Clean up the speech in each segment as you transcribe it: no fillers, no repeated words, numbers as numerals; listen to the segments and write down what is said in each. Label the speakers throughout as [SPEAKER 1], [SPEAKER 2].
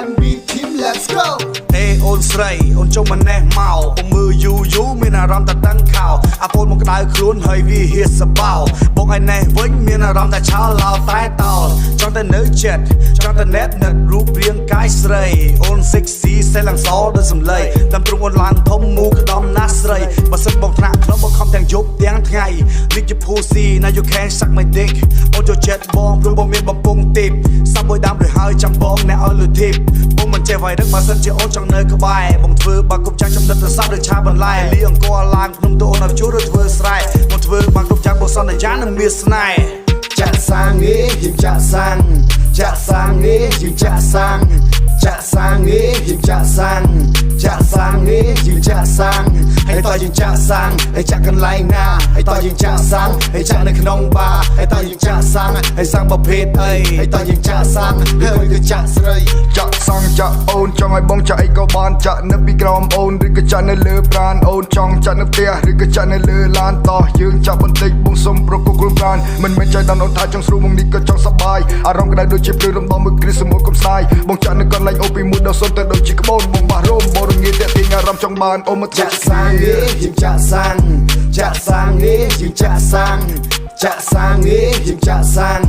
[SPEAKER 1] MB team let's go
[SPEAKER 2] អូនស្រីអូនចុងម្នេះមកពងមើលយូមានអារម្មណ៍តែតឹងខោអាពូនមកក្តៅខ្លួនហើយវាហៀសសបោបងឯនេះវិញមានអារម្មណ៍តែឆោឡោតែតោចង់តែនៅចិត្តចង់តែណែតរូបរាងកាយស្រីអូន sexy សេឡើងសដូចសំឡេងតាមទ្រង់អូនឡើងធំមូក្ដំណាស់ស្រីបើសិនបងថ្នាក់ក្នុងបងខំទាំងយប់ទាំងថ្ងៃលិចជា pussy now you can't suck my dick អូនចូលចិត្តបងព្រោះបងមានបំពង់ទីបសាប់មួយដាំរួចហើយចាំបងអ្នកឲ្យលុយធីបបងមិនចេះវាយរឹកបើសិនជាអូនចង់នៅក្បែរបងធ្វើបាក់គ្រប់ចាស់ចំណិតទៅសោះដូចឆាបន្លែលីអង្គឡើងភ្នំទៅអូនឲ្យជួរឬធ្វើស្រែបងធ្វើបាក់គ្រប់ចាស់បងសន្យានឹងមានស្នេហ៍
[SPEAKER 1] ចាក់សាំងនេះយើងចាក់សាំងចាក់សាំងនេះយើងចាក់សាំងចាក់សាំងនេះយើងចាក់សាំងចាក់សាំងនេះយើងចាក់សាំងហើយតើយើងចាក់សាំងហើយចាក់កន្លែងណាហើយតើយើងចាក់សាំងហើយចាក់នៅក្នុងបារហើយតើយើងចាក់សាំងហើយសាំងប្រភេទអីហើយតើយើងចាក់សាំងហើយគឺចាក់ស្រី
[SPEAKER 3] ចាក់សាំងចាក់អូនចង់ឲ្យបងចាក់អីក៏បានចាក់នៅពីក្រោមអូនឬក៏ចាក់នៅលើប្រាណអូនចង់ចាក់នៅផ្ទះឬក៏ចាក់នៅលើឡានតោះយើងចាក់បន្តិចបងសុំប្រគល់គ្រូប្រាណមិនមែនចៃដល់អូនថាចង់ស្រួលមកនេះក៏ចង់សប្បាយអារម្មណ៍ក្តៅដូចជាភ្លឺរំដំមួយគ្រីស្មួយកុំស្ដាយបងចាក់នៅកន្លែងអូពីមួយដល់សុំទៅដូចជាក្បូនបងបាសរោមបងរងាតាក់ទាញអារម្មណ៍ចង់បានអូនមក
[SPEAKER 1] ចាក់សាំងនេះយើងចាក់សាំងចាក់សាំងនេះយើងចាក់សាំងចាក់សាំងនេះយើងចាក់សាំង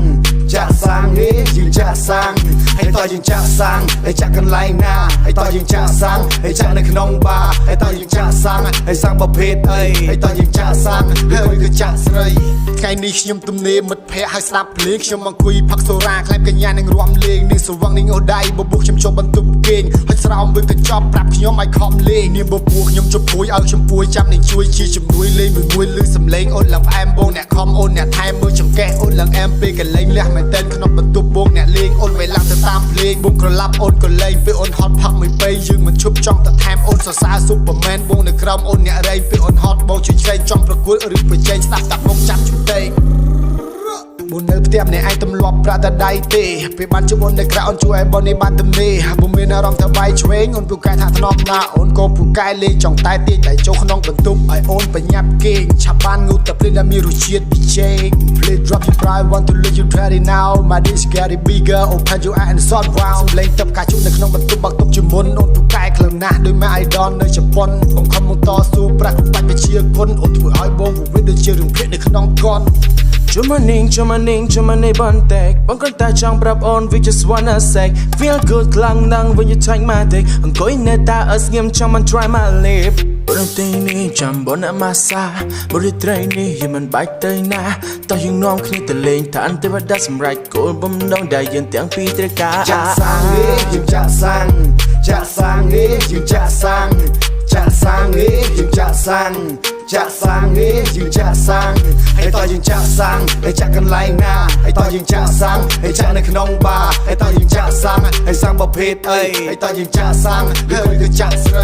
[SPEAKER 1] ចាក់សាំងនេះយើងចាក់សាំងហើយតើយើងចាក់សាំងហើយចាក់កន្លែងណាហើយតើយើងចាក់សាំងហើយចាក់នៅក្នុងបារហើយតើយើងចាក់សាំងហើយសាំងប្រភេទអីហើយតើយើងចាក់សាំងហើយគឺចាក់ស្រីថ្ងៃនេះខ្ញុំទំនេរមិត្តភ័ក្តិហើយស្ដាប់ភ្លេងខ្ញុំអង្គុយផឹកសូរ៉ាខ្លែបកញ្ញានឹងរួមលេងនាងសវឹងនាងអូដៃបបួសខ្ញុំចូលបន្ទប់គេងហើយស្រោមមើលកញ្ចប់ប្រាប់ខ្ញុំឲ្យខំលេងនាងបបួសខ្ញុំជពួយឲ្យខ្ញុំពួយចាំនាងជួយជាជំនួយលេងមួយលឺសំឡេងអូនឡើងផ្អែមបងអ្នកខំអូនអ្នកថែមមើលចង្កេះអូនឡើងអែមពេលកលែងលះមែនតែនក្នុងបន្ទប់បងអ្នកលេងអូនវេលាទៅតាមភ្លេងបងក្រឡាប់អូនក៏លេងពេលអូនហត់ផឹកមួយពេលយើងមិនឈប់ចង់ទៅថែមអូនសរសើរស៊ុបបឺមែនបងនៅក្រោមអូនអ្នករែងពេលអូនហត់បងជួយឆ្វេងចង់ប្រគល់ឬប្រជែងស្ដាប់តាបងចាប់ជុំតេងបងនៅផ្ទះម្នាក់ឯងទម្លាប់ប្រាក់តែដៃទេពេលបានជួបអូននៅក្រៅអូនជួយឲ្យបងនេះបានទំនេរបងមានអារម្មណ៍ថាបាយឆ្វេងអូនពូកែថាធ្នប់ណាអូនក៏ពូកែលេងចង់តែទាញតែចូលក្នុងបន្ទប់ឲ្យអូនប្រញាប់គេងឆាប់បានងូតតែភ្លេងដែលមានរសជាតិពីជេង Please drop your pride want to let you ready now my dish getting bigger open your eye and sort round លេងទឹកកាជុំនៅក្នុងបន្ទប់បាក់ទុកជាមុនអូនពូកែខ្លាំងណាស់ដោយម៉ែ idol នៅជប៉ុនបងខំមកតស៊ូប្រាស់បាច់វិជាគុណអូនធ្វើឲ្យបងវិដូចជារឿងភាគនៅក្នុងកន
[SPEAKER 4] Jumaning bantek Bang kanta chang prap on we just wanna say Feel good klang nang when you take my dick I'm going neta as ngim chang man try my lip Bang tini cham bona masa Body trainee himan bike tay na Tao yung nom khni ta lên ta an te bada sam right Cô bom dong đại yin tiếng pi tre ka
[SPEAKER 1] Chak sang ni yung chak sang Chak sang ni yung chak sang Chak sang ni yung chak sang Chak sang ni yung chak sang ให้ตอนยังจะสั่งให้จักกันไล่หน้าให้ตอนยังจะสั่งให้จักในขนมบาให้ตอนยังจะสั่งให้สั่งประเภทเอ้ยให้ตอนยังจะสั่งให้คือจักสไร